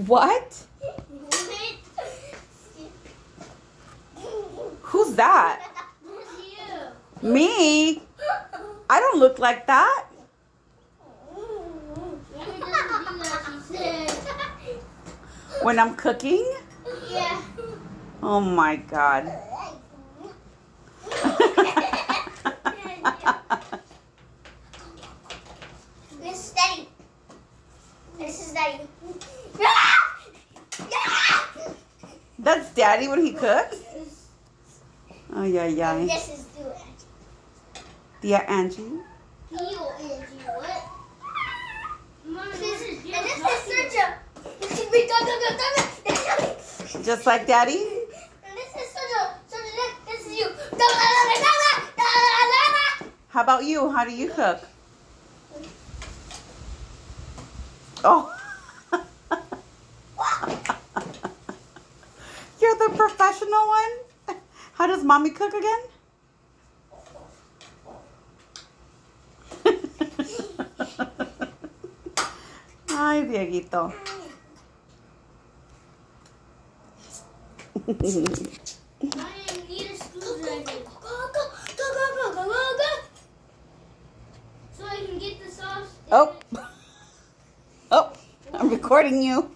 What? Who's that? Me? I don't look like that. When I'm cooking? Yeah. Oh my God. This is Daddy. This is Daddy. That's Daddy when he cooks? Oh, yeah. This is Duo Angie. Yeah, Angie. Duo Angie, what? This is Sergio. Just like Daddy? And this is Sergio. This is you. How about you? How do you cook? Oh. You're the professional one? How does Mommy cook again? Ay, Dieguito. I need a screwdriver. Go. So I can get the sauce. Oh, I'm recording you.